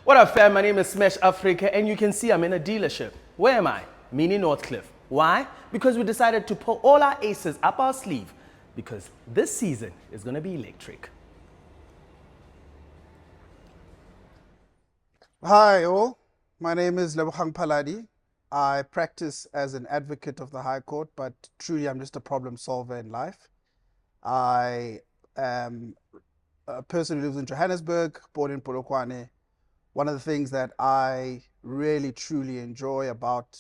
What up, fam? My name is Smash Afrika, and you can see I'm in a dealership. Where am I? Mini Northcliffe. Why? Because we decided to pull all our aces up our sleeve, because this season is going to be electric. Hi all, my name is Lebogang Phaladi. I practice as an advocate of the High Court, but truly I'm just a problem solver in life. I am a person who lives in Johannesburg, born in Polokwane. One of the things that I really truly enjoy about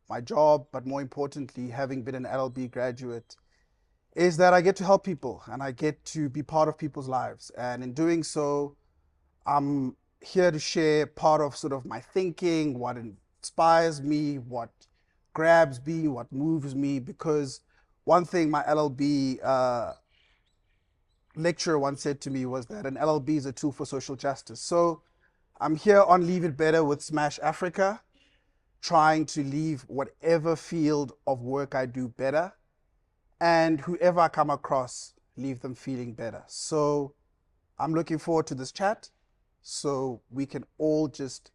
my job, but more importantly, having been an LLB graduate, is that I get to help people and I get to be part of people's lives. And in doing so, I'm here to share part of sort of my thinking, what inspires me, what grabs me, what moves me, because one thing my LLB lecturer once said to me was that an LLB is a tool for social justice. So I'm here on Leave It Better with Smash Afrika, trying to leave whatever field of work I do better, and whoever I come across, leave them feeling better. So I'm looking forward to this chat, so we can all just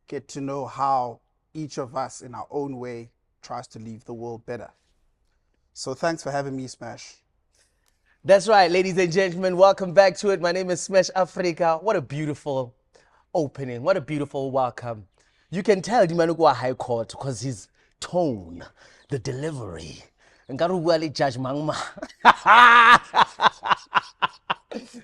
get to know how each of us in our own way tries to leave the world better. So thanks for having me, Smash. That's right, ladies and gentlemen. Welcome back to it. My name is Smash Afrika. What a beautiful opening. What a beautiful welcome. You can tell the man who High Court because his tone, the delivery. Judge Mangma.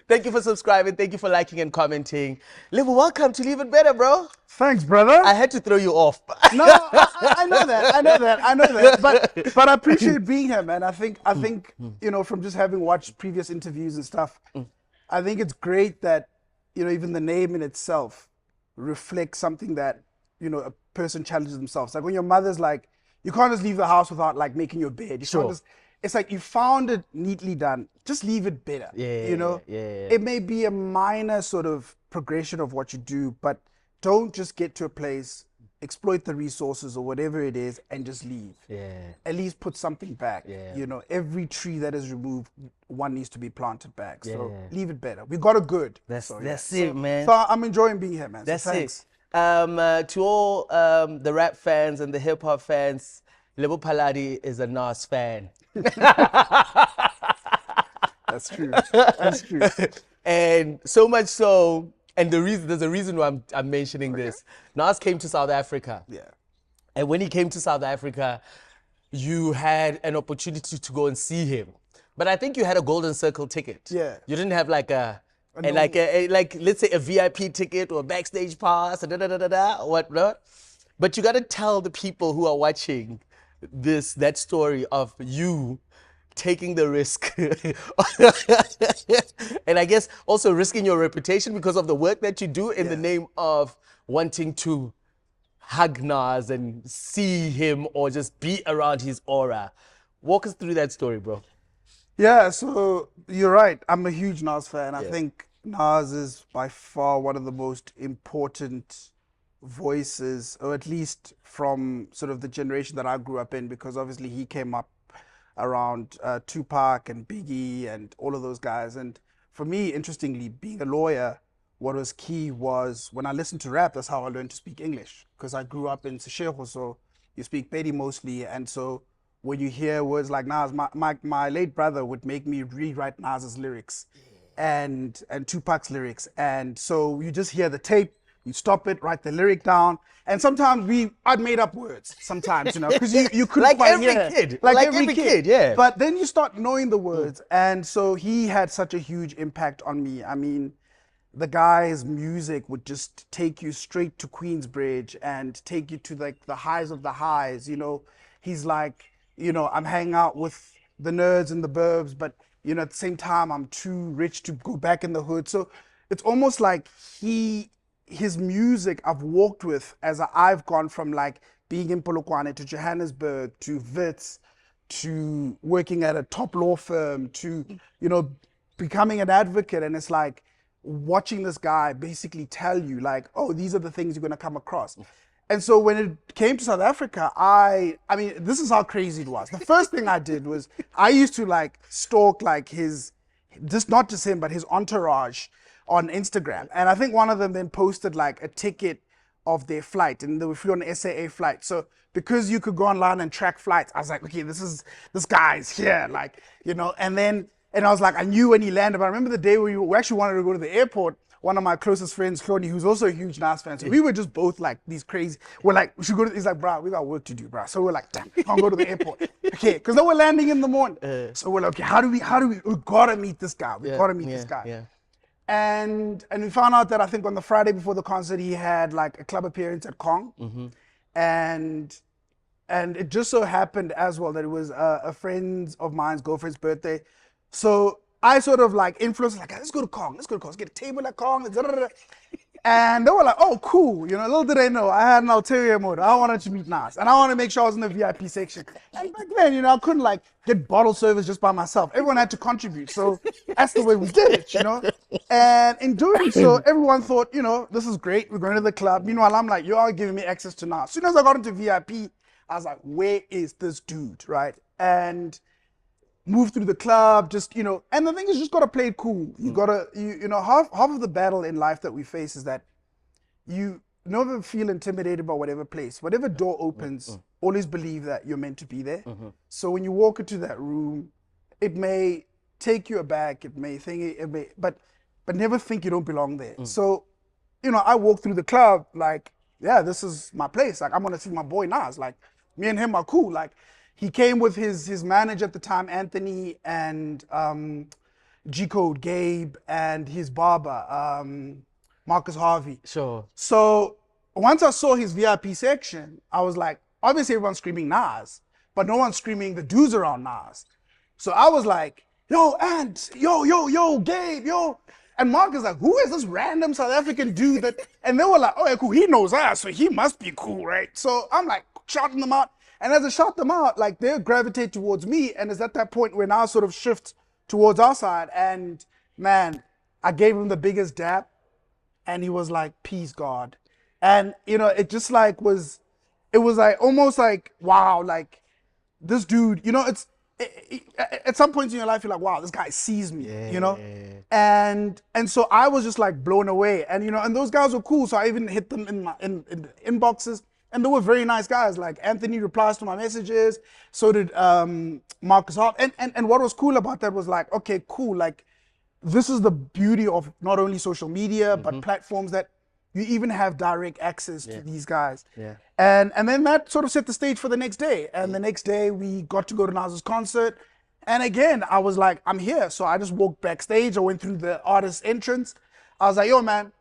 Thank you for subscribing. Thank you for liking and commenting. Lebo, welcome to Leave It Better, bro. Thanks, brother. I had to throw you off. No, I know that. But I appreciate being here, man. I think you know, from just having watched previous interviews and stuff, I think it's great that, you know, even the name in itself reflects something that, you know, a person challenges themselves. Like when your mother's like, you can't just leave the house without like making your bed. You can't just, it's like you found it neatly done. Just leave it better. You know, it may be a minor sort of progression of what you do, but don't just get to a place, exploit the resources or whatever it is, and just leave. At least put something back. You know, every tree that is removed, one needs to be planted back. So leave it better. We got a good. That's it, man. So I'm enjoying being here, man. That's so thanks. it. To all the rap fans and the hip hop fans, Lebo Phaladi is a Nas fan. That's true. That's true. And so much so, and there's a reason why I'm mentioning this. Nas came to South Africa. And when he came to South Africa, you had an opportunity to go and see him. But I think you had a Golden Circle ticket. You didn't have like let's say a VIP ticket or a backstage pass, or whatnot. But you got to tell the people who are watching that story of you taking the risk and I guess also risking your reputation because of the work that you do in the name of wanting to hug Nas and see him or just be around his aura. Walk us through that story, bro. Yeah, so you're right. I'm a huge Nas fan. I think Nas is by far one of the most important voices, or at least from sort of the generation that I grew up in, because obviously he came up around Tupac and Biggie and all of those guys. And for me, interestingly, being a lawyer, what was key was when I listened to rap, that's how I learned to speak English, because I grew up in Seshego, so you speak Pedi mostly. And so when you hear words like Nas, my late brother would make me rewrite Nas's lyrics and Tupac's lyrics. And so you just hear the tape, you stop it, write the lyric down. And sometimes I'd made up words sometimes, you know, because you couldn't like quite every hear. kid. Like every kid, yeah. But then you start knowing the words. And so he had such a huge impact on me. I mean, the guy's music would just take you straight to Queensbridge and take you to like the highs of the highs. You know, he's like, you know, I'm hanging out with the nerds and the burbs, but, you know, at the same time, I'm too rich to go back in the hood. So it's almost like his music I've walked with as I've gone from like being in Polokwane to Johannesburg to Wits to working at a top law firm to, you know, becoming an advocate. And it's like watching this guy basically tell you like, oh, these are the things you're going to come across. And so when it came to South Africa, I mean, this is how crazy it was. The first thing I did was I used to like stalk like his, just not just him, but his entourage on Instagram. And I think one of them then posted like a ticket of their flight, and they flew on an SAA flight. So because you could go online and track flights, I was like, okay, this guy's here, like, you know. And I was like, I knew when he landed. But I remember the day we actually wanted to go to the airport. One of my closest friends, Claudia, who's also a huge Nas fan, so we were just both like these crazy. We're like, we should go to. He's like, bro, we got work to do, bro. So we're like, damn, we can't go to the airport, okay? Because then we're landing in the morning. So we're like, okay, how do we? We gotta meet this guy. We gotta meet this guy. Yeah. And we found out that I think on the Friday before the concert, he had like a club appearance at Kong, and it just so happened as well that it was a friend of mine's girlfriend's birthday. So I sort of like influenced, like, let's go to Kong, let's get a table at Kong, and they were like, oh, cool. You know, little did they know, I had an ulterior motive. I wanted to meet Nas, and I wanted to make sure I was in the VIP section. And back then, you know, I couldn't like get bottle service just by myself. Everyone had to contribute, so that's the way we did it, you know. And in doing so, everyone thought, you know, this is great. We're going to the club. Meanwhile, I'm like, you are giving me access to Nas. As soon as I got into VIP, I was like, where is this dude, right? And move through the club, just, you know, and the thing is, you just gotta play it cool. You gotta, you know, half of the battle in life that we face is that you never feel intimidated by whatever place, whatever door opens, always believe that you're meant to be there. So when you walk into that room, it may take you aback, but never think you don't belong there. So, you know, I walk through the club like, yeah, this is my place. Like, I'm gonna see my boy Nas. Like, me and him are cool. Like, he came with his manager at the time, Anthony, and G-Code, Gabe, and his barber, Marcus Harvey. Sure. So once I saw his VIP section, I was like, obviously everyone's screaming Nas, but no one's screaming the dudes around Nas. So I was like, yo, Ant, yo, Gabe, yo. And Marcus like, who is this random South African dude that, and they were like, oh yeah, cool, he knows us, so he must be cool, right? So I'm like shouting them out. And as I shout them out, like, they gravitate towards me. And it's at that point where now sort of shift towards our side. And man, I gave him the biggest dap, and he was like, peace, God. And, you know, it just like it was like almost like, wow, like this dude, you know, at some points in your life, you're like, wow, this guy sees me, you know? And so I was just like blown away. And, you know, and those guys were cool. So I even hit them in the inboxes. And they were very nice guys. Like, Anthony replies to my messages. So did Marcus Hart. And what was cool about that was like, okay, cool. Like, this is the beauty of not only social media, but platforms that you even have direct access to these guys. And then that sort of set the stage for the next day. And the next day we got to go to Nas's concert. And again, I was like, I'm here. So I just walked backstage. I went through the artist entrance. I was like, yo, man,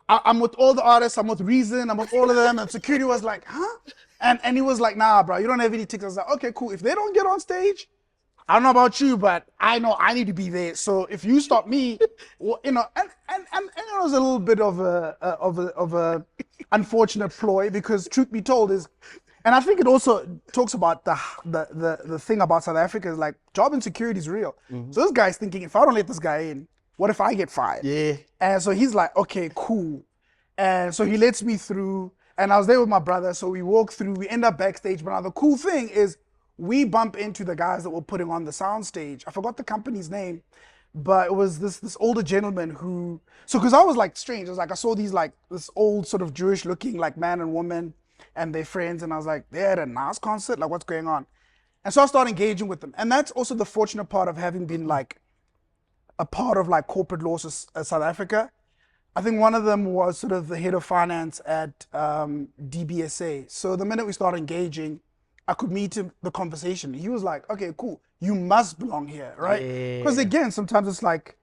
I'm with all the artists, I'm with Reason, I'm with all of them. And security was like, huh? And he was like, nah, bro, you don't have any tickets. I was like, okay, cool. If they don't get on stage, I don't know about you, but I know I need to be there. So if you stop me, well, you know, and it was a little bit of a unfortunate ploy, because truth be told is, and I think it also talks about the thing about South Africa is like, job insecurity is real. So this guy's thinking, if I don't let this guy in, what if I get fired? Yeah. And so he's like, okay, cool. And so he lets me through, and I was there with my brother. So we walk through, we end up backstage. But now the cool thing is we bump into the guys that were putting on the sound stage. I forgot the company's name, but it was this older gentleman who, so because I was like strange. I was like, I saw these like this old sort of Jewish looking like man and woman and their friends. And I was like, they're at a Nas concert? Like, what's going on? And so I started engaging with them. And that's also the fortunate part of having been like a part of like corporate law South Africa. I think one of them was sort of the head of finance at DBSA. So the minute we started engaging, I could meet him, the conversation. He was like, okay, cool, you must belong here, right? Because again, sometimes it's like,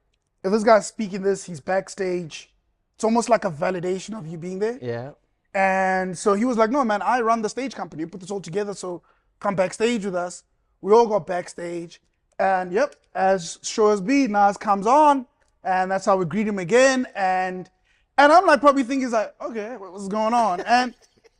if this guy's speaking this, he's backstage, it's almost like a validation of you being there. Yeah. And so he was like, no, man, I run the stage company. We put this all together, so come backstage with us. We all got backstage. And yep, as sure as be, Nas comes on, and that's how we greet him again. And I'm like probably thinking, like, okay, what's going on?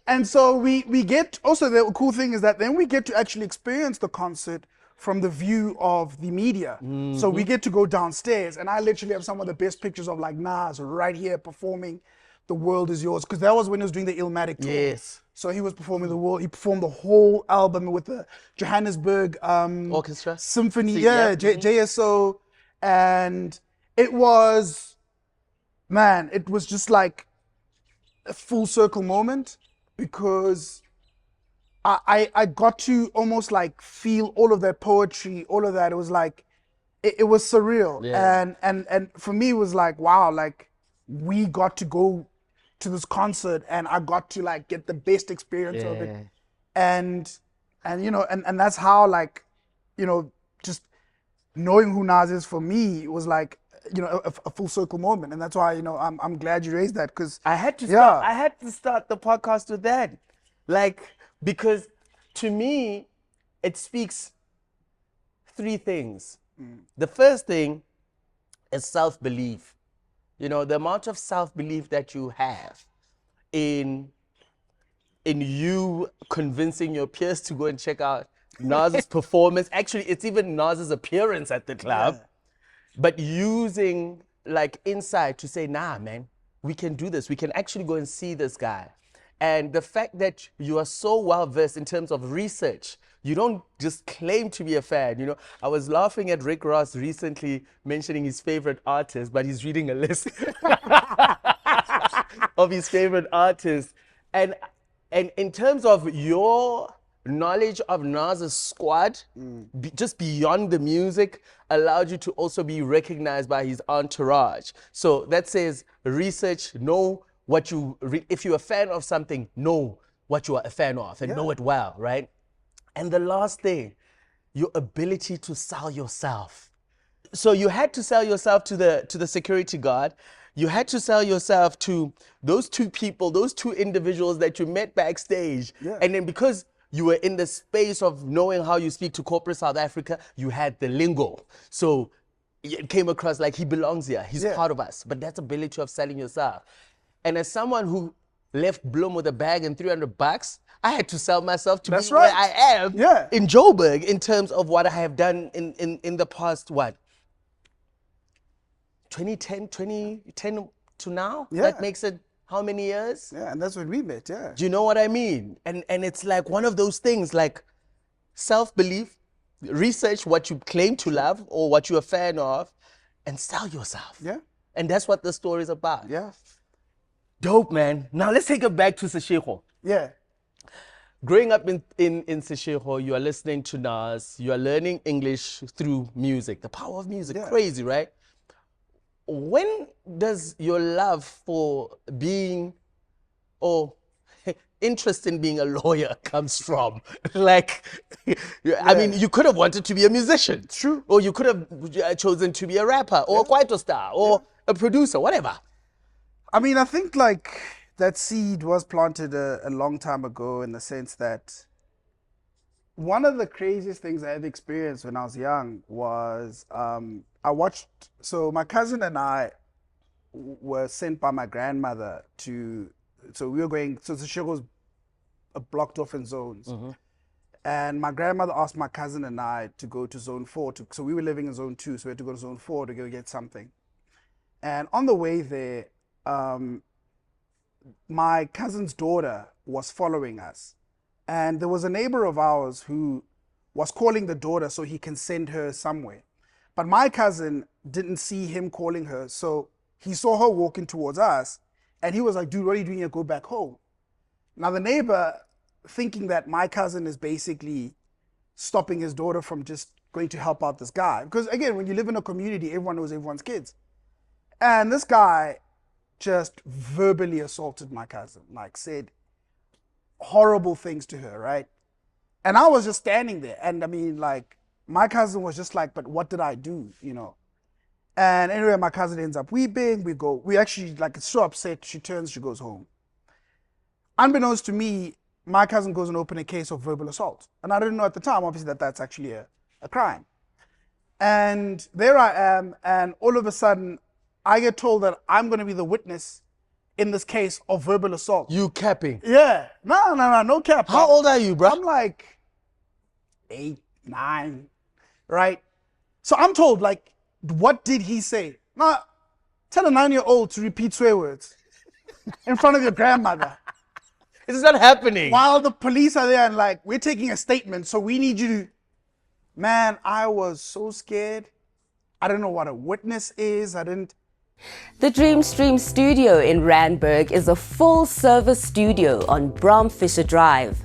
And so we get, also the cool thing is that then we get to actually experience the concert from the view of the media. So we get to go downstairs, and I literally have some of the best pictures of like Nas right here performing The World Is Yours, because that was when he was doing the Illmatic tour. Yes. So he was performing the world. He performed the whole album with the Johannesburg Orchestra Symphony, mm-hmm. JSO, and it was, man, it was just like a full circle moment, because I got to almost like feel all of that poetry, all of that. It was like, it was surreal. Yeah. And for me, it was like, wow, like we got to go to this concert and I got to like get the best experience of it. And you know, and that's how, like, you know, just knowing who Nas is for me was like, you know, a full circle moment. And that's why, you know, I'm glad you raised that, because I had to start the podcast with that. Like, because to me, it speaks three things. The first thing is self-belief. You know, the amount of self-belief that you have in you convincing your peers to go and check out Nas's performance. Actually, it's even Nas's appearance at the club. Yeah. But using like insight to say, nah, man, we can do this. We can actually go and see this guy. And the fact that you are so well versed in terms of research, you don't just claim to be a fan. You know, I was laughing at Rick Ross recently mentioning his favorite artist, but he's reading a list of his favorite artists. And in terms of your knowledge of Nas's squad, just beyond the music, allowed you to also be recognized by his entourage. So that says research, know what you, if you're a fan of something, know what you are a fan of and know it well, right? And the last thing, your ability to sell yourself. So you had to sell yourself to the security guard. You had to sell yourself to those two people, those two individuals that you met backstage. Yeah. And then because you were in the space of knowing how you speak to corporate South Africa, you had the lingo. So it came across like he belongs here. He's part of us. But that's ability of selling yourself. And as someone who left Bloom with a bag and $300, I had to sell myself to be where I am in Joburg in terms of what I have done in the past, what? 2010 to now? Yeah. That makes it how many years? Yeah, and that's when we met, yeah. Do you know what I mean? And it's like one of those things, like self-belief, research what you claim to love or what you're a fan of, and sell yourself. Yeah. And that's what the story is about. Yeah. Dope, man. Now let's take it back to Seshego. Yeah. Growing up in Seshego, you are listening to Nas, you are learning English through music, the power of music, crazy, right? When does your love for being, or interest in being a lawyer comes from? Like, I mean, you could have wanted to be a musician. True. Or you could have chosen to be a rapper or a kwaito star or a producer, whatever. I mean, I think like that seed was planted a long time ago, in the sense that one of the craziest things I ever experienced when I was young was I watched, so my cousin and I were sent by my grandmother to, so we were going, so the show was blocked off in zones. Mm-hmm. And my grandmother asked my cousin and I to go to zone 4, so we were living in zone 2, so we had to go to zone 4 to go get something. And on the way there, my cousin's daughter was following us. And there was a neighbor of ours who was calling the daughter so he can send her somewhere. But my cousin didn't see him calling her, so he saw her walking towards us, and he was like, dude, what are you doing here? Go back home. Now the neighbor, thinking that my cousin is basically stopping his daughter from just going to help out this guy. Because again, when you live in a community, everyone knows everyone's kids. And this guy just verbally assaulted my cousin, like said horrible things to her, right? And I was just standing there, and I mean, like, my cousin was just like, but what did I do, you know? And anyway, my cousin ends up weeping. We actually, like, it's so upset. She turns, she goes home. Unbeknownst to me, my cousin goes and opens a case of verbal assault. And I didn't know at the time, obviously, that that's actually a crime. And there I am, and all of a sudden, I get told that I'm going to be the witness in this case of verbal assault. You capping? Yeah. No cap. How old are you, bro? I'm like 8, 9, right? So I'm told, like, what did he say? Now, tell a 9-year-old to repeat swear words. in front of your grandmother. It's not happening. While the police are there and like, we're taking a statement, so we need you to. Man, I was so scared. I don't know what a witness is. I didn't. The Dreamstream studio in Randburg is a full-service studio on Bromfisher Drive.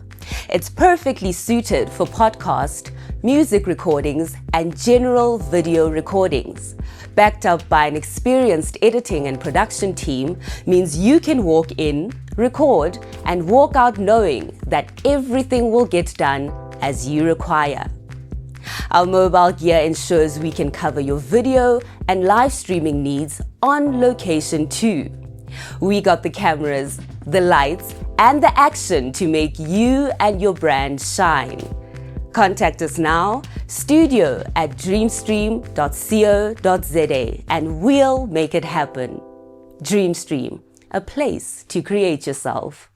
It's perfectly suited for podcast, music recordings, and general video recordings. Backed up by an experienced editing and production team means you can walk in, record, and walk out knowing that everything will get done as you require. Our mobile gear ensures we can cover your video and live streaming needs on location too. We got the cameras, the lights, and the action to make you and your brand shine. Contact us now, studio@dreamstream.co.za, and we'll make it happen. Dreamstream, a place to create yourself.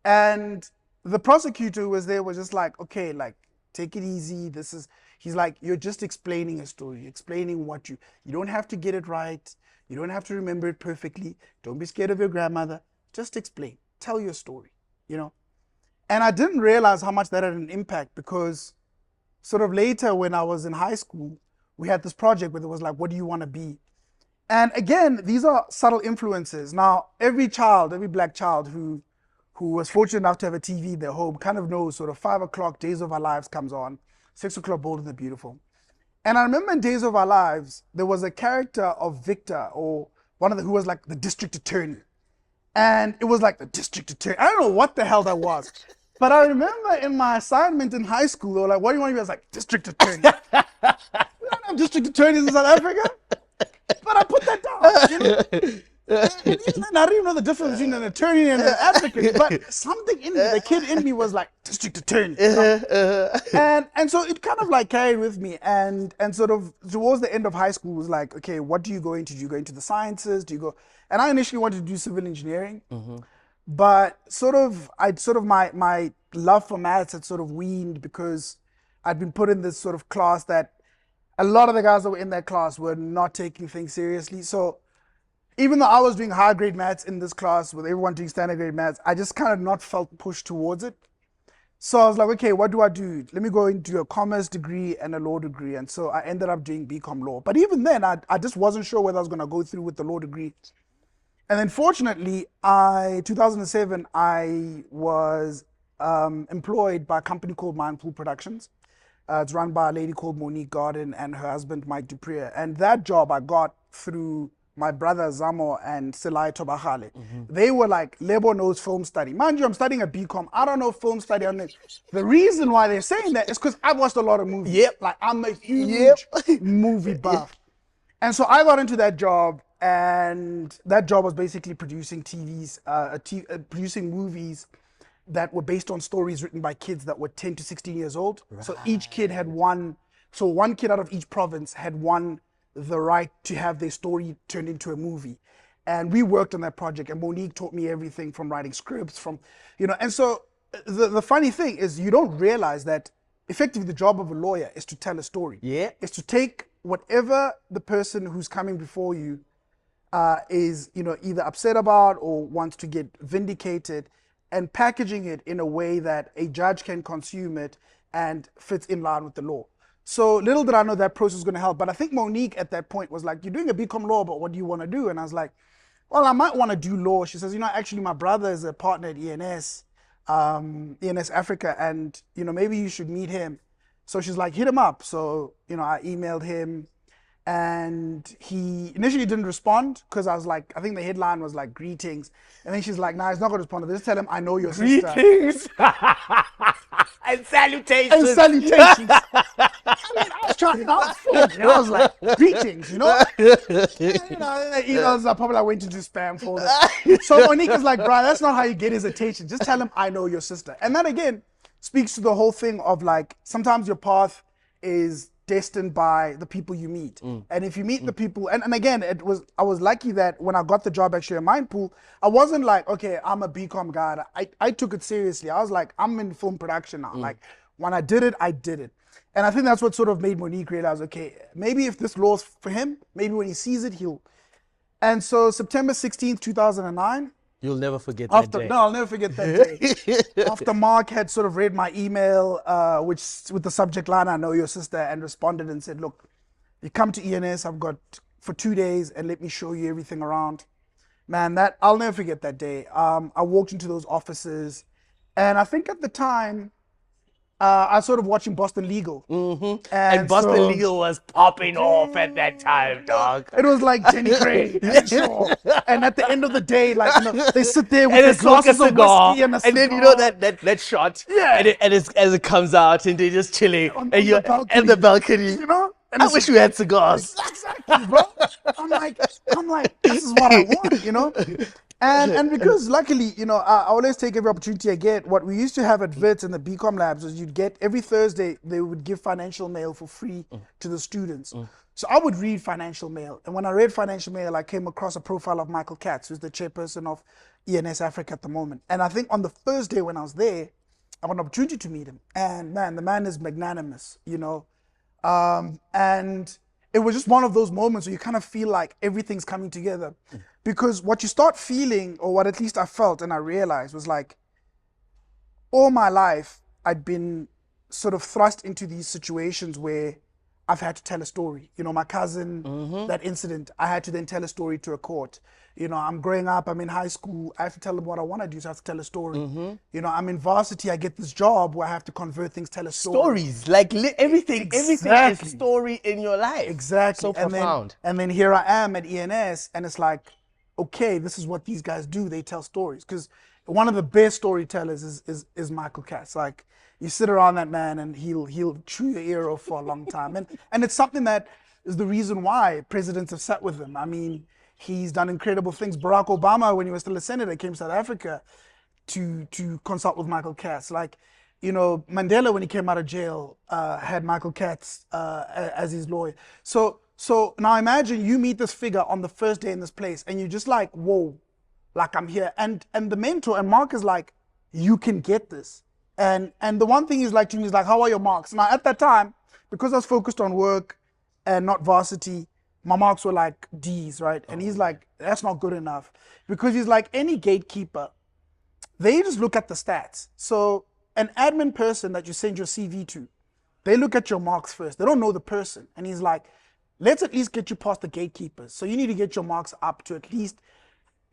And the prosecutor who was there was just like, okay, like, take it easy. He's like, you're just explaining a story, explaining what you don't have to get it right. You don't have to remember it perfectly. Don't be scared of your grandmother. Just explain, tell your story, you know? And I didn't realize how much that had an impact, because sort of later when I was in high school, we had this project where it was like, what do you want to be? And again, these are subtle influences. Now, every black child who was fortunate enough to have a TV in their home kind of knows sort of 5 o'clock, Days of Our Lives comes on, 6 o'clock, Bold and the Beautiful. And I remember in Days of Our Lives, there was a character of Victor, or who was like the district attorney. And it was like the district attorney. I don't know what the hell that was. But I remember in my assignment in high school, they were like, what do you want to be? I was like, district attorney. We don't have district attorneys in South Africa. But I put that down. You know? And even then, I didn't even know the difference between an attorney and an advocate, but something in me, the kid in me was like, district attorney. You know? And so it kind of like carried with me, and sort of towards the end of high school was like, okay, what do you go into? Do you go into the sciences? Do you go? And I initially wanted to do civil engineering, but my love for maths had sort of weaned, because I'd been put in this sort of class that a lot of the guys that were in that class were not taking things seriously. So even though I was doing high grade maths in this class with everyone doing standard grade maths, I just kind of not felt pushed towards it. So I was like, okay, what do I do? Let me go into a commerce degree and a law degree. And so I ended up doing BCom law. But even then, I just wasn't sure whether I was going to go through with the law degree. And then fortunately, 2007, I was employed by a company called Mindful Productions. It's run by a lady called Monique Garden and her husband, Mike Dupree. And that job I got through my brother Zamo and Silai Tobahale. They were like, Lebo knows film study. Mind you, I'm studying a BCom. I don't know film study. The reason why they're saying that is because I've watched a lot of movies. Yep. Like, I'm a huge movie buff. And so I got into that job, and that job was basically producing producing movies that were based on stories written by kids that were 10 to 16 years old. Right. So each kid had one kid out of each province had won the right to have their story turned into a movie. And we worked on that project, and Monique taught me everything from writing scripts, and so the funny thing is, you don't realize that effectively the job of a lawyer is to tell a story. Yeah. It's to take whatever the person who's coming before you is, either upset about or wants to get vindicated, and packaging it in a way that a judge can consume it and fits in line with the law. So little did I know that process was going to help. But I think Monique at that point was like, you're doing a BCom law, but what do you want to do? And I was like, well, I might want to do law. She says, actually my brother is a partner at ENS Afrika, and, maybe you should meet him. So she's like, hit him up. So, I emailed him, and he initially didn't respond, because I was like, I think the headline was like, greetings. And then she's like, nah, he's not going to respond. Just tell him, I know your sister. Greetings. And salutations. And salutations. I was trying, I was filming. I was like, greetings, emails are probably went into spam folder. So Monique is like, bro, that's not how you get his attention. Just tell him, I know your sister. And that again speaks to the whole thing of like, sometimes your path is destined by the people you meet. And if you meet the people, and again, I was lucky that when I got the job actually at Mindpool, I wasn't like, okay, I'm a BCom guy. I took it seriously. I was like, I'm in film production now. Like, when I did it, I did it. And I think that's what sort of made Monique realize, okay, maybe if this law's for him, maybe when he sees it, he'll. And so September 16th, 2009, You'll never forget that day. No, I'll never forget that day. After Mark had sort of read my email, which with the subject line, "I know your sister," and responded and said, "Look, you come to ENS, I've got for 2 days, and let me show you everything around." Man, that I'll never forget that day. I walked into those offices, and I think at the time, I was sort of watching Boston Legal. And Boston Legal was popping off at that time, dog. It was like Jenny Craig and Shaw. And at the end of the day, like, you know, they sit there with And their they smoke a glasses of cigar, whiskey and a cigar. then you know that shot. Yeah. And as it comes out, and they're just chilling On and you're the at the balcony. You know? And I it's wish we had cigars. exactly, bro. I'm like, this is what I want, you know? And because luckily, you know, I always take every opportunity I get. What we used to have at VITS and the BCom labs was you'd get every Thursday, they would give financial mail for free to the students. So I would read financial mail. And when I read financial mail, I came across a profile of Michael Katz, who's the chairperson of ENS Africa at the moment. And I think on the first day when I was there, I got an opportunity to meet him. And man, the man is magnanimous, you know. And it was just one of those moments where you kind of feel like everything's coming together. Because what you start feeling, or what at least I felt and I realized, was like all my life I'd been sort of thrust into these situations where I've had to tell a story. You know, my cousin, that incident, I had to then tell a story to a court. You know, I'm growing up, I'm in high school, I have to tell them what I want to do, so I have to tell a story. You know, I'm in varsity, I get this job where I have to convert things, tell a story. Stories, like everything is story in your life. Exactly. So profound. And then here I am at ENS, and it's like, okay, this is what these guys do. They tell stories. Because one of the best storytellers is Michael Katz. Like, you sit around that man and he'll chew your ear off for a long time. And it's something that is the reason why presidents have sat with him. I mean, he's done incredible things. Barack Obama, when he was still a senator, came to South Africa to consult with Michael Katz. Like, you know, Mandela, when he came out of jail, had Michael Katz as his lawyer. So now imagine you meet this figure on the first day in this place and you're just like, whoa, like I'm here. And the mentor, and Mark is like, you can get this. And the one thing he's like to me is like, how are your marks? Now at that time, because I was focused on work and not varsity, my marks were like D's, right? And he's like, that's not good enough. Because he's like, any gatekeeper, they just look at the stats. So an admin person that you send your CV to, they look at your marks first. They don't know the person. And he's like, let's at least get you past the gatekeepers. So you need to get your marks up to at least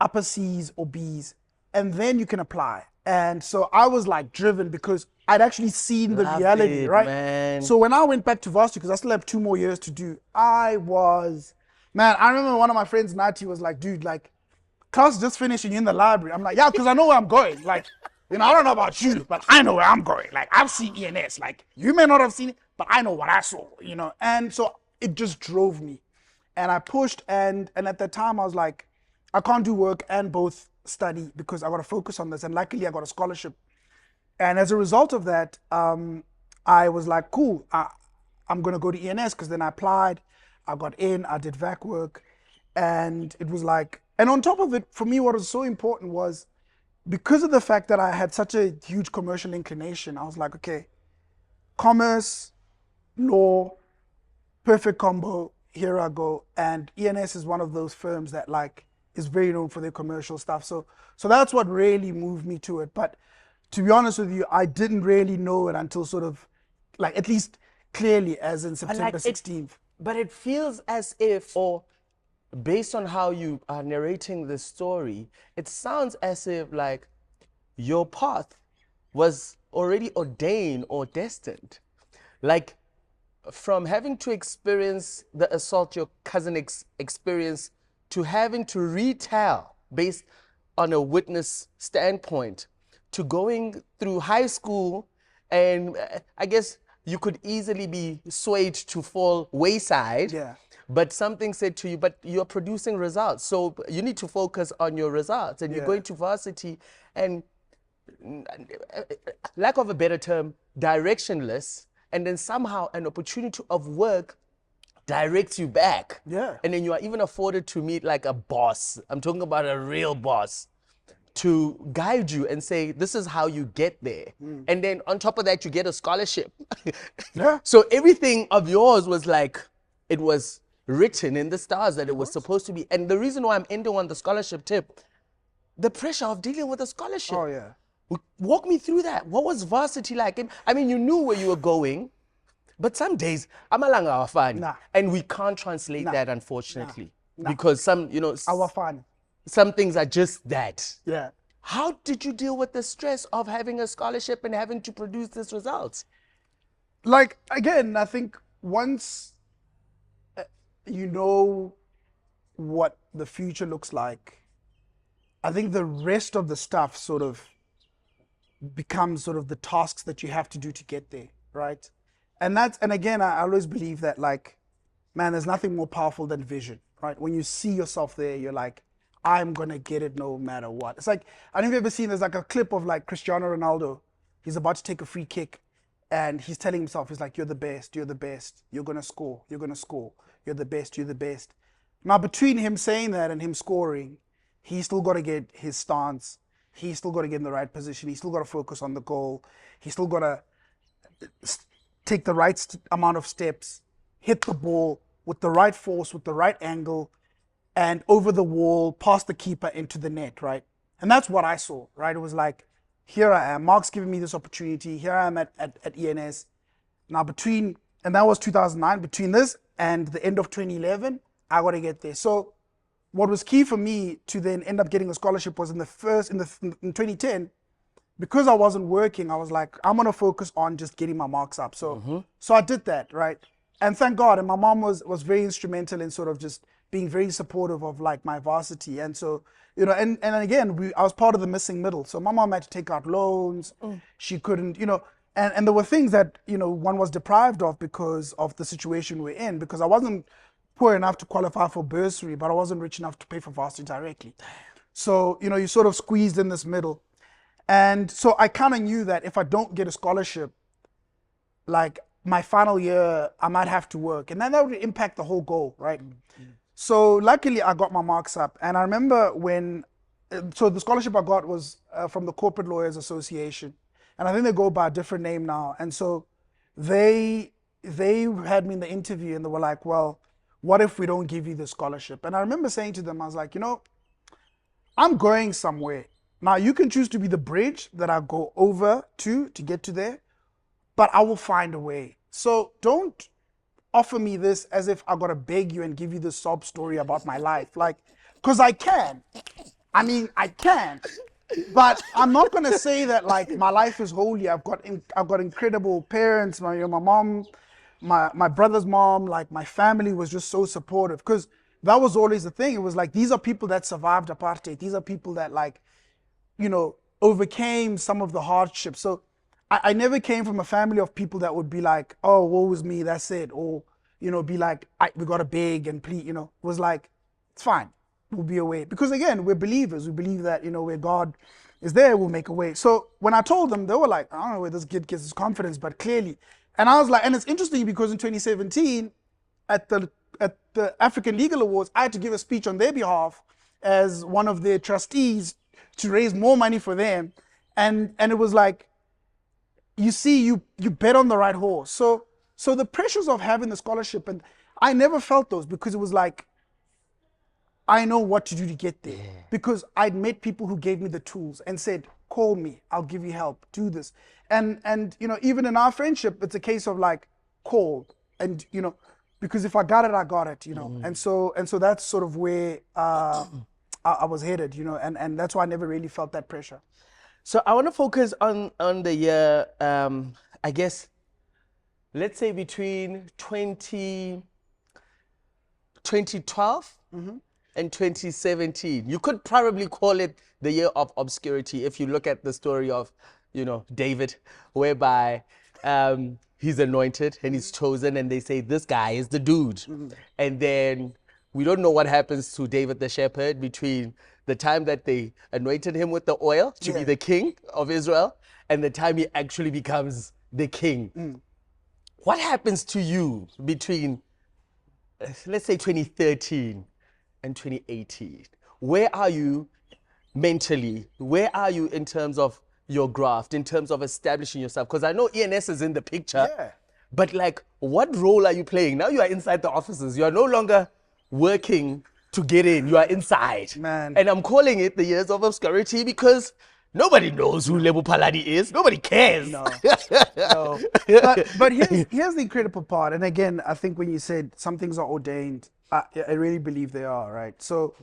upper C's or B's, and then you can apply. And so I was like driven because I'd actually seen the reality, right? Man. So when I went back to varsity, because I still have 2 more years to do, I remember one of my friends, Nati, was like, dude, like, class just finished and you're in the library. I'm like, yeah, because I know where I'm going. Like, you know, I don't know about you, but I know where I'm going. Like, I've seen ENS. Like, you may not have seen it, but I know what I saw, you know? And so it just drove me. And I pushed, and at that time I was like, I can't do work and both study because I got to focus on this. And luckily I got a scholarship. And as a result of that, I was like, cool, I'm going to go to ENS, because then I applied, I got in, I did VAC work, and it was like, and on top of it, for me, what was so important was, because of the fact that I had such a huge commercial inclination, I was like, okay, commerce, law, perfect combo, here I go. And ENS is one of those firms that like is very known for their commercial stuff. So that's what really moved me to it. But to be honest with you, I didn't really know it until sort of, like, at least clearly, as in September 16th. But it feels as if, or based on how you are narrating this story, it sounds as if like your path was already ordained or destined. Like, from having to experience the assault your cousin experienced to having to retell based on a witness standpoint, to going through high school, and I guess you could easily be swayed to fall wayside. Yeah. But something said to you, but you're producing results, so you need to focus on your results. And you're going to varsity, and lack of a better term, directionless, and then somehow an opportunity of work directs you back. Yeah. And then you are even afforded to meet like a boss. I'm talking about a real boss, to guide you and say, this is how you get there. And then on top of that, you get a scholarship. Yeah. So everything of yours was like, it was written in the stars that it was supposed to be. And the reason why I'm ending on the scholarship tip, the pressure of dealing with a scholarship. Oh, yeah. Walk me through that. What was varsity like? And, I mean, you knew where you were going, but some days, amalanga awafani. Nah. And we can't translate Nah. that, unfortunately. Nah. Because some, you know, Our fun. some things are just that. Yeah. How did you deal with the stress of having a scholarship and having to produce this result? Like, again, I think once you know what the future looks like, I think the rest of the stuff sort of becomes sort of the tasks that you have to do to get there, right? And again, I always believe that, like, man, there's nothing more powerful than vision, right? When you see yourself there, you're like, I'm gonna get it no matter what. It's like, I don't know if you've ever seen, there's like a clip of like Cristiano Ronaldo. He's about to take a free kick and he's telling himself, he's like, you're the best, you're the best, you're gonna score, you're gonna score, you're the best, you're the best. Now, between him saying that and him scoring, he's still got to get his stance. He's still got to get in the right position. He's still got to focus on the goal. He's still got to take the right amount of steps, hit the ball with the right force, with the right angle, and over the wall, past the keeper into the net, right? And that's what I saw, right? It was like, here I am. Mark's giving me this opportunity. Here I am at ENS. Now, and that was 2009, between this and the end of 2011, I got to get there. So what was key for me to then end up getting a scholarship was in 2010, because I wasn't working, I was like, I'm going to focus on just getting my marks up. So so I did that, right? And thank God, and my mom was very instrumental in sort of just being very supportive of like my varsity. And so, you know, and again, I was part of the missing middle. So my mom had to take out loans. She couldn't, you know, and there were things that, you know, one was deprived of because of the situation we're in, because I wasn't poor enough to qualify for bursary, but I wasn't rich enough to pay for varsity directly. So, you know, you sort of squeezed in this middle. And so I kind of knew that if I don't get a scholarship, like my final year, I might have to work. And then that would impact the whole goal, right? So luckily I got my marks up. And I remember so the scholarship I got was from the Corporate Lawyers Association. And I think they go by a different name now. And so they had me in the interview and they were like, well, what if we don't give you the scholarship? And I remember saying to them, I was like, you know, I'm going somewhere. Now you can choose to be the bridge that I go over to get to there, but I will find a way. So don't offer me this as if I gotta beg you and give you the sob story about my life. Like, cause I can. I mean, I can. But I'm not gonna say that like my life is holy. I've got incredible parents, my mom, my brother's mom, like my family was just so supportive, because that was always the thing. It was like, these are people that survived apartheid. These are people that, like, you know, overcame some of the hardships. So I never came from a family of people that would be like, oh, woe is me, that's it. Or, you know, be like, we got to beg and plead, you know. It was like, it's fine, we'll be a way. Because again, we're believers. We believe that, you know, where God is there, we'll make a way. So when I told them, they were like, I don't know where this kid gets his confidence, but clearly. And I was like, and it's interesting because in 2017, at the African Legal Awards, I had to give a speech on their behalf as one of their trustees to raise more money for them. And it was like, you see, you bet on the right horse. So the pressures of having the scholarship, and I never felt those, because it was like, I know what to do to get there. Yeah. Because I'd met people who gave me the tools and said, call me, I'll give you help, do this. And you know, even in our friendship, it's a case of like, call, and you know, because if I got it, I got it, you know. And so that's sort of where I was headed, you know, and that's why I never really felt that pressure. So I want to focus on the year, I guess, let's say between 2012 and 2017. You could probably call it the year of obscurity if you look at the story of, you know, David, whereby he's anointed and he's chosen and they say, this guy is the dude. And then we don't know what happens to David the shepherd between the time that they anointed him with the oil to be the king of Israel and the time he actually becomes the king. What happens to you between, let's say, 2013 and 2018? Where are you mentally? Where are you in terms of your graft, in terms of establishing yourself? Because I know ENS is in the picture, but like, what role are you playing? Now you are inside the offices. You are no longer working to get in. You are inside. Man. And I'm calling it the years of obscurity because nobody knows who Phaladi is. Nobody cares. No. No. But here's the incredible part. And again, I think when you said some things are ordained, I really believe they are, right? So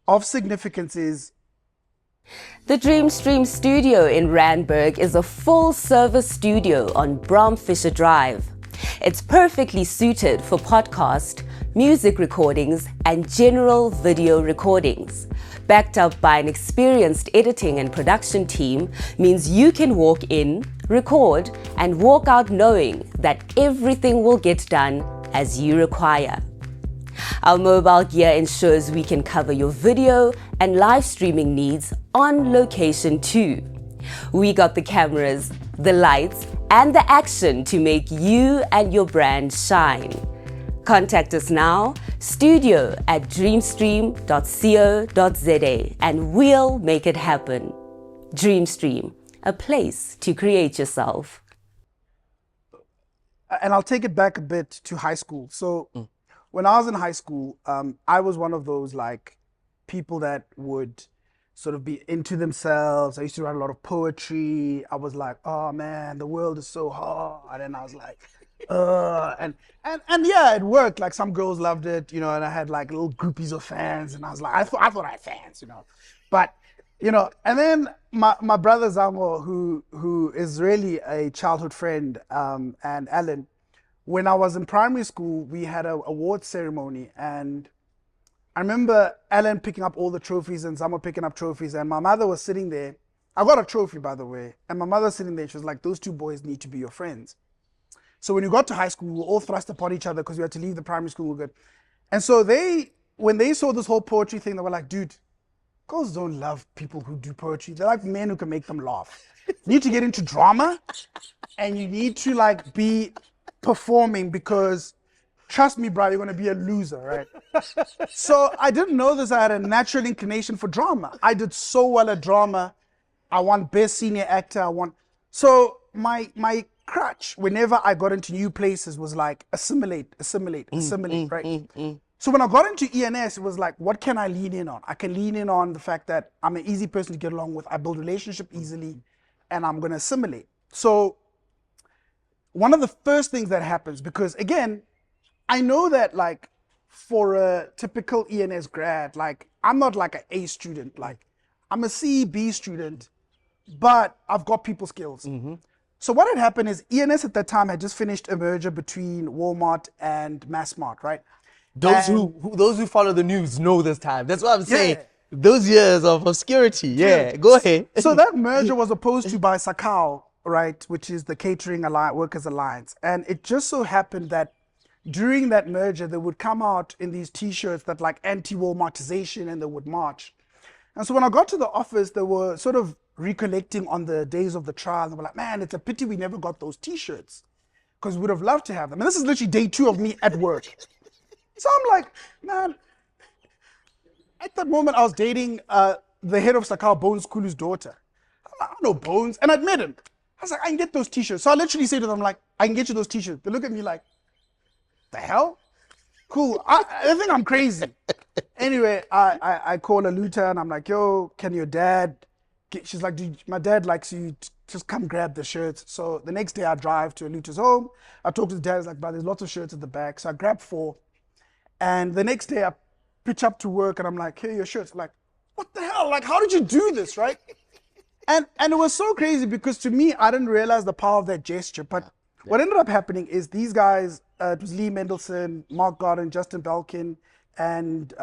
of significance is The Dream Stream studio in Randburg is a full-service studio on Bromfisher Drive. It's perfectly suited for podcast, music recordings, and general video recordings. Backed up by an experienced editing and production team means you can walk in, record, and walk out knowing that everything will get done as you require. Our mobile gear ensures we can cover your video and live streaming needs on location too. We got the cameras, the lights, and the action to make you and your brand shine. Contact us now, studio@dreamstream.co.za, and we'll make it happen. Dreamstream, a place to create yourself. And I'll take it back a bit to high school. So when I was in high school, I was one of those like people that would sort of be into themselves. I used to write a lot of poetry. I was like, oh man, the world is so hard. And I was like, and yeah, it worked. Like some girls loved it, you know, and I had like little groupies of fans, and I was like, I thought I had fans, you know. But, you know, and then my brother Zango, who is really a childhood friend, and Alan, when I was in primary school, we had an award ceremony, and I remember Alan picking up all the trophies and Zamo picking up trophies, and my mother was sitting there. I got a trophy, by the way, and my mother was sitting there. She was like, those two boys need to be your friends. So when you got to high school, we were all thrust upon each other because we had to leave the primary school. We're good. And so when they saw this whole poetry thing, they were like, dude, girls don't love people who do poetry. They like men who can make them laugh. You need to get into drama, and you need to like be performing because trust me, bro, you're going to be a loser, right? So I didn't know this. I had a natural inclination for drama. I did so well at drama. I won best senior actor. So my crutch whenever I got into new places was like assimilate, right? So when I got into ENS, it was like, what can I lean in on? I can lean in on the fact that I'm an easy person to get along with. I build relationship easily, and I'm going to assimilate. So one of the first things that happens, because again, I know that like for a typical ENS grad, like I'm not like an A student, like I'm a C, B student, but I've got people skills. So what had happened is ENS at that time had just finished a merger between Walmart and Massmart, right? Those who follow the news know this time. That's what I'm saying. Those years of obscurity. Yeah, go ahead. So that merger was opposed to by Sakao, right, which is the Catering Workers Alliance. And it just so happened that during that merger, they would come out in these T-shirts that like anti-Walmartization, and they would march. And so when I got to the office, they were sort of recollecting on the days of the trial. They were like, man, it's a pity we never got those T-shirts because we would have loved to have them. And this is literally day 2 of me at work. So I'm like, man, at that moment I was dating the head of Sakao, Bones Kulu's daughter. I'm like, I don't know Bones. And I'd met him. I was like, I can get those T-shirts. So I literally say to them, like, I can get you those T-shirts. They look at me like, the hell? Cool. I think I'm crazy. Anyway, I call Aluta and I'm like, yo, can your dad she's like, dude, my dad likes you, just come grab the shirts. So the next day I drive to Aluta's home. I talk to the dad, he's like, but there's lots of shirts at the back. So I grab 4. And the next day I pitch up to work and I'm like, here are your shirts. I'm like, what the hell? Like, how did you do this, right? And it was so crazy because to me, I didn't realize the power of that gesture. But what ended up happening is these guys, it was Lee Mendelsohn, Mark Garden, Justin Belkin, and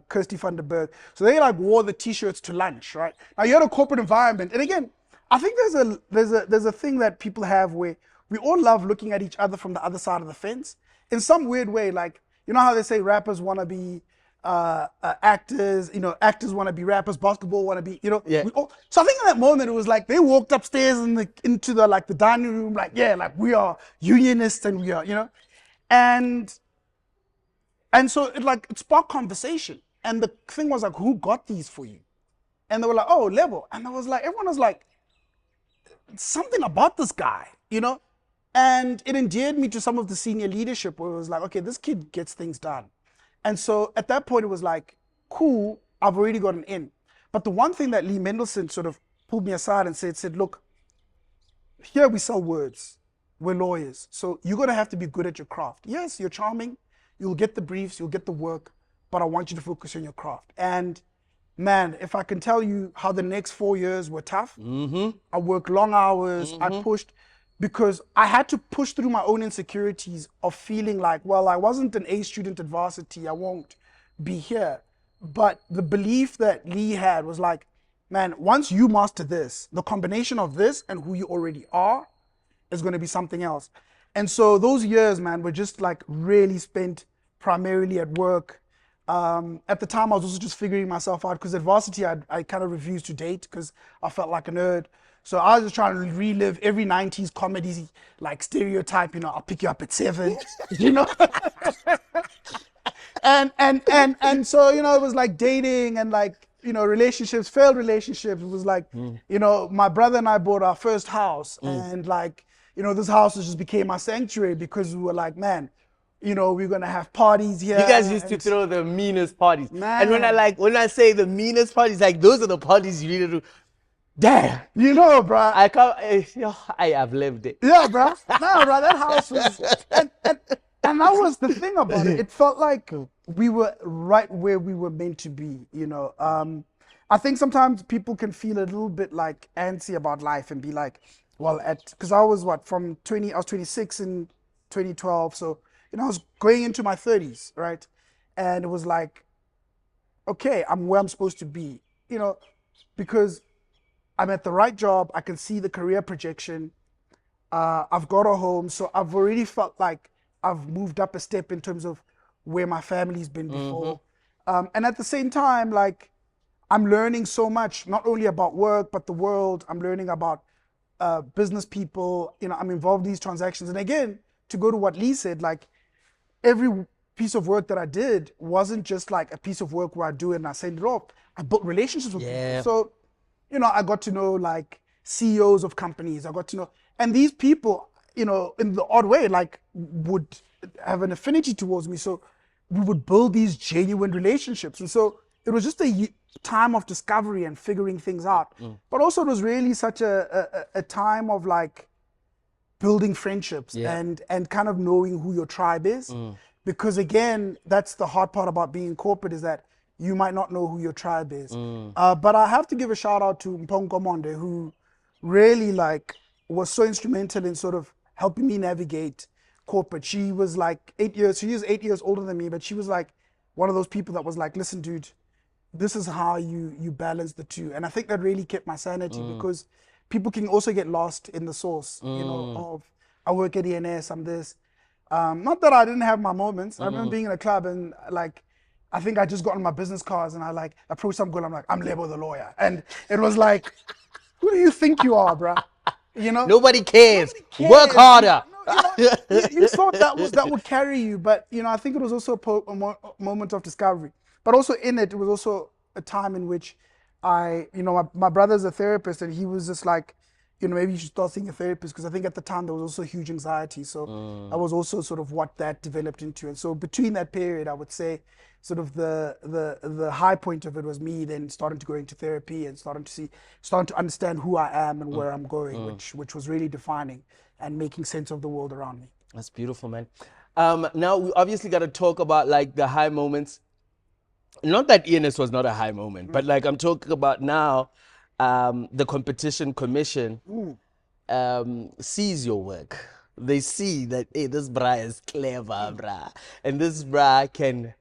Kirsty van der Berg. So they like wore the T-shirts to lunch, right? Now you're in a corporate environment, and again, I think there's a thing that people have where we all love looking at each other from the other side of the fence. In some weird way, like you know how they say rappers want to be actors, you know, actors want to be rappers, basketball want to be, you know. Yeah. So I think in that moment it was like they walked upstairs into the dining room, like like we are unionists and we are, you know, and so it sparked conversation. And the thing was like, who got these for you? And they were like, oh, Lebo. And I was like, everyone was like, something about this guy, you know? And it endeared me to some of the senior leadership where it was like, okay, this kid gets things done. And so at that point, it was like, cool, I've already got an in. But the one thing that Lee Mendelsohn sort of pulled me aside and said, look, here we sell words. We're lawyers. So you're going to have to be good at your craft. Yes, you're charming. You'll get the briefs, you'll get the work, but I want you to focus on your craft. And man, if I can tell you how the next 4 years were tough, I worked long hours, I pushed, because I had to push through my own insecurities of feeling like, well, I wasn't an A student at varsity, I won't be here. But the belief that Lee had was like, man, once you master this, the combination of this and who you already are is going to be something else. And so those years, man, were just like really spent primarily at work. At the time, I was also just figuring myself out, because at varsity, I kind of refused to date because I felt like a nerd. So I was just trying to relive every 90s comedy, like stereotype, you know, I'll pick you up at 7, you know? and so, you know, it was like dating and like, you know, relationships, failed relationships. It was like, you know, my brother and I bought our first house, and like, you know, this house just became our sanctuary, because we were like, man, you know, we're gonna have parties here. You guys used to throw the meanest parties. Man. And when I say the meanest parties, like those are the parties you need to do. Damn. You know, bro. I can't, I have lived it. Yeah, bro. No, bro, that house was, and that was the thing about it. It felt like we were right where we were meant to be, you know. I think sometimes people can feel a little bit like antsy about life and be like, well, because I was I was 26 in 2012, so, you know, I was going into my 30s, right? And it was like, okay, I'm where I'm supposed to be, you know, because I'm at the right job. I can see the career projection. I've got a home. So I've already felt like I've moved up a step in terms of where my family's been before. And at the same time, like, I'm learning so much, not only about work, but the world. I'm learning about business people. You know, I'm involved in these transactions. And again, to go to what Lee said, like, every piece of work that I did wasn't just like a piece of work where I do it and I send it off. I built relationships with people. So, you know, I got to know like CEOs of companies. I got to know, and these people, you know, in the odd way, like would have an affinity towards me. So we would build these genuine relationships. And so it was just a time of discovery and figuring things out. But also it was really such a time of like building friendships and kind of knowing who your tribe is. Because again, that's the hard part about being corporate, is that you might not know who your tribe is. But I have to give a shout out to Mpongo Monde, who really like was so instrumental in sort of helping me navigate corporate. She was like 8 years, she is 8 years older than me, but she was like one of those people that was like, listen, dude, this is how you balance the two. And I think that really kept my sanity, because people can also get lost in the source, you know, of I work at ENS, I'm this. Not that I didn't have my moments. I remember being in a club and like, I think I just got on my business cards and I like approached some girl. I'm like, I'm Lebo the lawyer. And it was like, who do you think you are, bruh? You know? Nobody cares. Work harder. You thought that would carry you, but you know, I think it was also a moment of discovery. But also in it was also a time in which my brother's a therapist, and he was just like, you know, maybe you should start seeing a therapist, because I think at the time there was also huge anxiety. So I was also sort of what that developed into. And so between that period, I would say sort of the high point of it was me then starting to go into therapy and starting to understand who I am and where I'm going, which was really defining and making sense of the world around me. That's beautiful, man. Now we obviously got to talk about like the high moments. Not that ENS was not a high moment, but like I'm talking about now, the competition commission sees your work. They see that, hey, this bra is clever, bra, and this bra can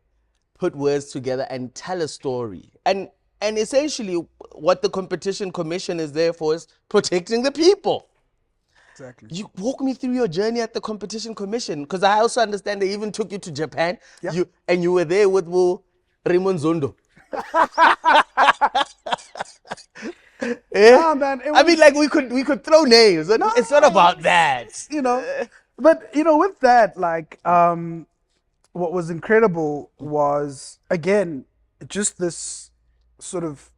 put words together and tell a story. And essentially, what the competition commission is there for is protecting the people. Exactly. You walk me through your journey at the competition commission, because I also understand they even took you to Japan. Yeah. You were there with Raymond Zondo. Yeah, man, I mean, like we could throw names. No, it's not about that. You know, but you know, with that, like, what was incredible was, again, just this sort of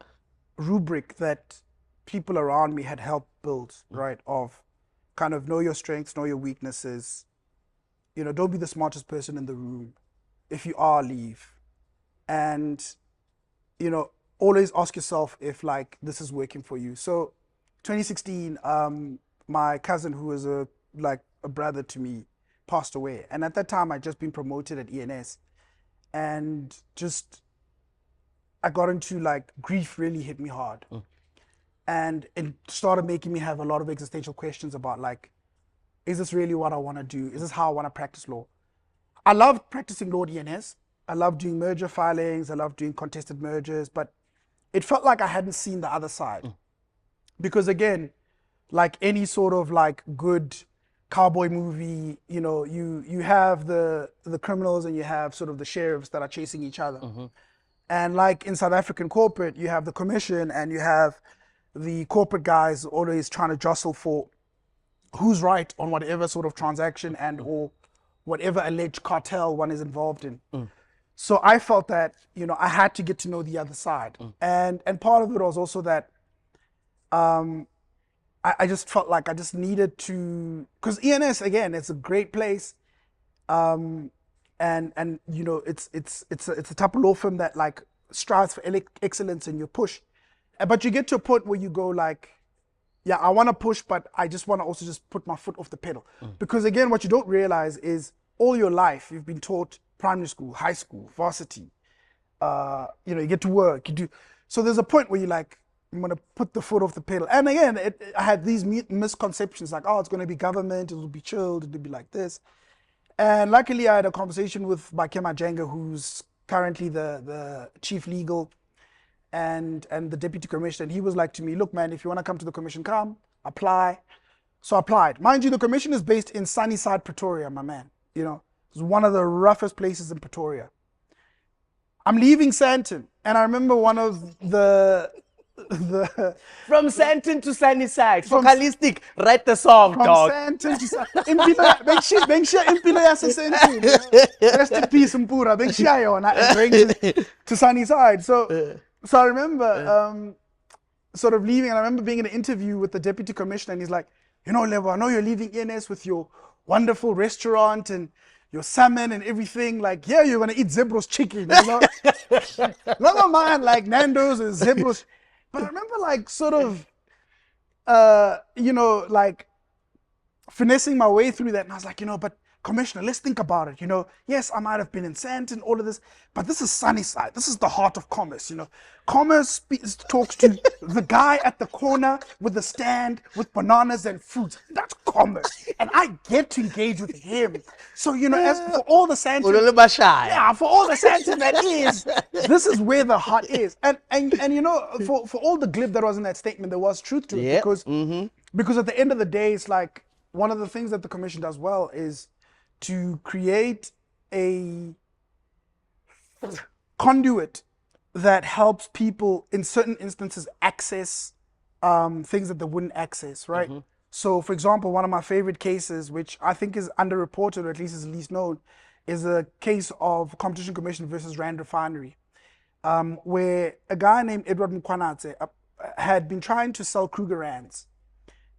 rubric that people around me had helped build, right? Of kind of know your strengths, know your weaknesses. You know, don't be the smartest person in the room. If you are, leave. And always ask yourself if like this is working for you. So 2016, my cousin, who was a brother to me, passed away. And at that time, I'd just been promoted at ENS. And just, I got into like, grief really hit me hard. And it started making me have a lot of existential questions about like, is this really what I want to do? Is this how I want to practice law? I loved practicing law at ENS. I loved doing merger filings. I loved doing contested mergers, but it felt like I hadn't seen the other side. Because again, like any sort of like good cowboy movie, you have the criminals and you have sort of the sheriffs that are chasing each other. And like in South African corporate, you have the commission and you have the corporate guys always trying to jostle for who's right on whatever sort of transaction and or whatever alleged cartel one is involved in. So I felt that, I had to get to know the other side. And part of it was also that I just felt like I just needed to, because ENS, again, it's a great place. And it's a type of law firm that like strives for excellence in your push. But you get to a point where you go like, yeah, I want to push, but I just want to also just put my foot off the pedal. Because again, what you don't realize is all your life, you've been taught primary school, high school, varsity, you get to work, you do. So there's a point where you're like, I'm going to put the foot off the pedal. And again, I had these misconceptions like, oh, it's going to be government, it'll be chilled, it'll be like this. And luckily I had a conversation with Bakema Jenga, who's currently the chief legal and the deputy commissioner. And he was like to me, look, man, if you want to come to the commission, come, apply. So I applied. Mind you, the commission is based in Sunnyside, Pretoria, my man. It's one of the roughest places in Pretoria. I'm leaving Sandton. And I remember one of the from Sandton to Sunnyside, vocalistic, write the song, from dog. Sandton to Sunnyside. Bengishia impilo yasesentini. Rest in peace, Mpura. Bengishia yona and bring to Sunnyside. So I remember sort of leaving, and I remember being in an interview with the deputy commissioner, and he's like, Lebo, I know you're leaving ENS with your wonderful restaurant and your salmon and everything. Like, yeah, you're gonna eat Zebro's chicken. Never mind, like Nando's and Zebro's. But I remember like sort of, like finessing my way through that. And I was like, but Commissioner, let's think about it. Yes, I might have been in Sandton, all of this, but this is Sunnyside. This is the heart of commerce. Commerce talks to the guy at the corner with the stand with bananas and fruits. That's commerce. And I get to engage with him. So, as for all the Sandton, for all the Sandton that is, this is where the heart is. And for all the glib that was in that statement, there was truth to it. Because at the end of the day, it's like, one of the things that the commission does well is to create a conduit that helps people in certain instances access things that they wouldn't access, right? So for example, one of my favorite cases, which I think is underreported or at least is least known, is a case of Competition Commission versus Rand Refinery, where a guy named Edward Mkwanatse had been trying to sell Kruger Rands.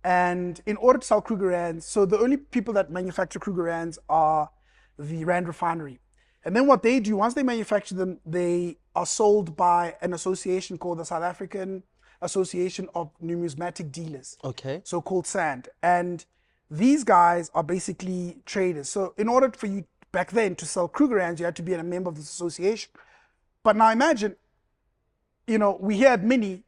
And in order to sell Kruger Rands, so the only people that manufacture Kruger Rands are the Rand Refinery. And then what they do, once they manufacture them, they are sold by an association called the South African Association of Numismatic Dealers. Okay. So called SAND. And these guys are basically traders. So in order for you back then to sell Kruger Rands, you had to be a member of this association. But now imagine, we here at Mini,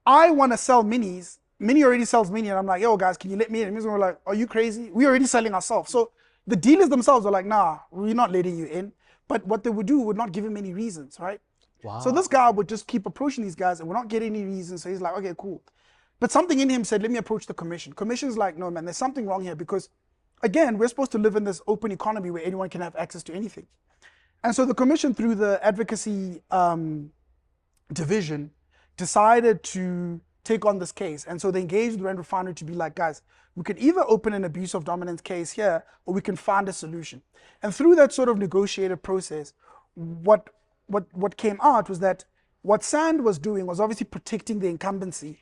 I want to sell Minis. Mini already sells Mini, and I'm like, yo, guys, can you let me in? And we're like, are you crazy? We're already selling ourselves. So the dealers themselves are like, nah, we're not letting you in. But what they would do would not give him any reasons, right? Wow. So this guy would just keep approaching these guys, and we're not getting any reasons. So he's like, okay, cool. But something in him said, let me approach the commission. Commission's like, no, man, there's something wrong here because, again, we're supposed to live in this open economy where anyone can have access to anything. And so the commission, through the advocacy division, decided to take on this case. And so they engaged the Rand Refinery to be like, guys, we could either open an abuse of dominance case here, or we can find a solution. And through that sort of negotiated process, what came out was that what SAND was doing was obviously protecting the incumbency,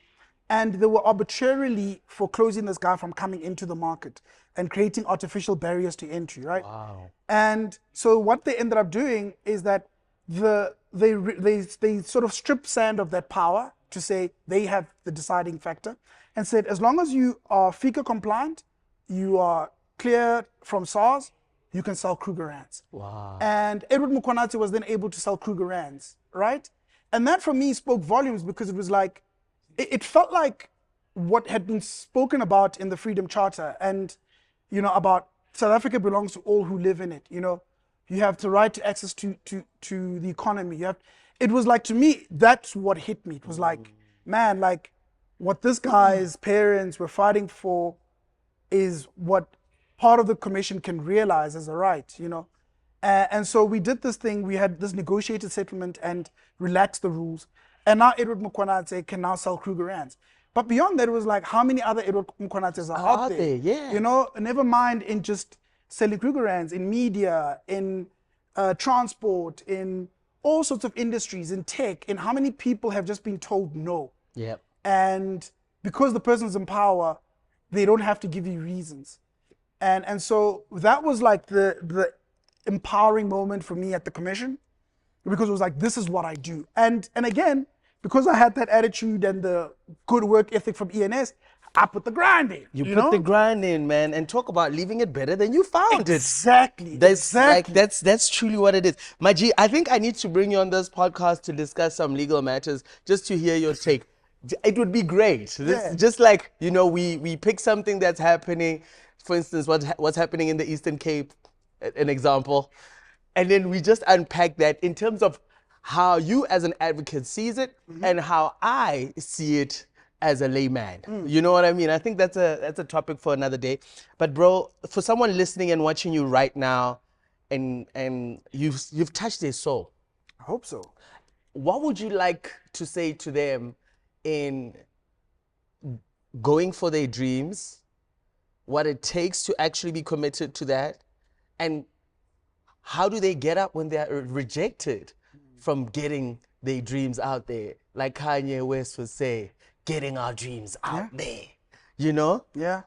and they were arbitrarily foreclosing this guy from coming into the market and creating artificial barriers to entry, right? Wow. And so what they ended up doing is that the they sort of stripped sand of that power to say they have the deciding factor, and said as long as you are FICA compliant, you are clear from SARS, you can sell Krugerrands. Wow. And Edward Mkhwanatse was then able to sell Krugerrands, right? And that for me spoke volumes, because it was like, it felt like what had been spoken about in the Freedom Charter, and, you know, about South Africa belongs to all who live in it. You know, you have the right to access to the economy. It was like, to me, that's what hit me. It was like, man, like what this guy's parents were fighting for is what part of the commission can realize as a right, you know. And so we did this thing, we had this negotiated settlement and relaxed the rules. And now Edward Mkhwanatse can now sell Krugerrands. But beyond that, it was like, how many other Edward Mkhwanatses are out there? Yeah. You know, never mind in just selling Krugerrands, in media, in transport, in all sorts of industries, in tech, in how many people have just been told no. Yep. And because the person's in power, they don't have to give you reasons. And so that was like the empowering moment for me at the commission, because it was like, this is what I do. And again, because I had that attitude and the good work ethic from ENS, I put the grind in. You put know? the grind in, man, and talk about leaving it better than you found Exactly. it. That's exactly. like that's truly what it is. My G, I think I need to bring you on this podcast to discuss some legal matters, just to hear your take. It would be great. Just like, you know, we pick something that's happening, for instance, what's happening in the Eastern Cape, an example, and then we just unpack that in terms of how you as an advocate sees it, and how I see it as a layman. You know what I mean? I think that's a topic for another day. But bro, for someone listening and watching you right now, and you've touched their soul, I hope so. what would you like to say to them in going for their dreams, what it takes to actually be committed to that, and how do they get up when they are rejected from getting their dreams out there? Like Kanye West would say, getting our dreams out there, you know? Yeah.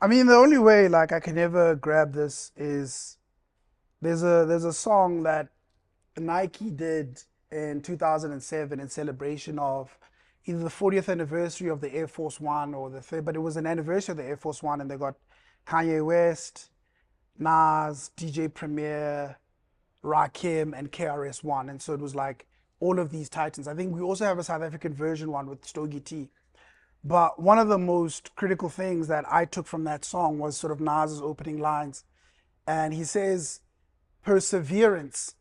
I mean, the only way like I can ever grab this is there's a song that Nike did in 2007 in celebration of either the 40th anniversary of the Air Force One or the third, but it was an anniversary of the Air Force One, and they got Kanye West, Nas, DJ Premier, Rakim, and KRS-One. And so it was like all of these titans. I think we also have a South African version one with Stogie T. But one of the most critical things that I took from that song was sort of Nas's opening lines. And he says, perseverance.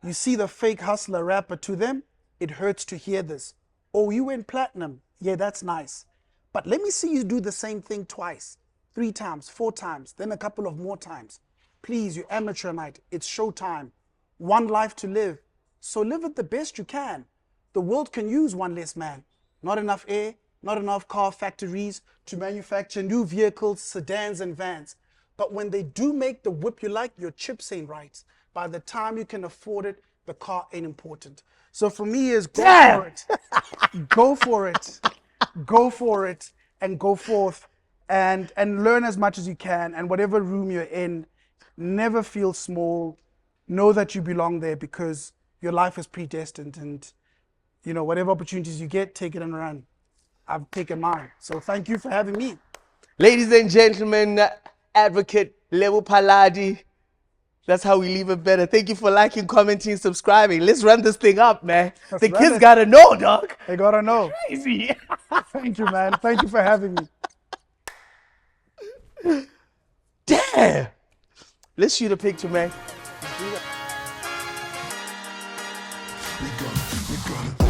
You see the fake hustler rapper, to them, it hurts to hear this. Oh, you went platinum. Yeah, that's nice. But let me see you do the same thing twice, 3 times, 4 times, then a couple of more times. Please, you amateur night, it's showtime. One life to live, so live it the best you can. The world can use one less man. Not enough air, not enough car factories to manufacture new vehicles, sedans and vans. But when they do make the whip you like, your chips ain't right. By the time you can afford it, the car ain't important. So for me is go for it. Go for it. Go for it and go forth and learn as much as you can. And whatever room you're in, never feel small. Know that you belong there, because your life is predestined, and you know, whatever opportunities you get, take it and run. I've taken mine. So thank you for having me. Ladies and gentlemen, advocate Lebo Phaladi. That's how we leave it better. Thank you for liking, commenting, subscribing. Let's run this thing up, man. The kids gotta know, dog. They gotta know. Crazy. Thank you, man. Thank you for having me. Damn. Let's shoot a picture, man. We gonna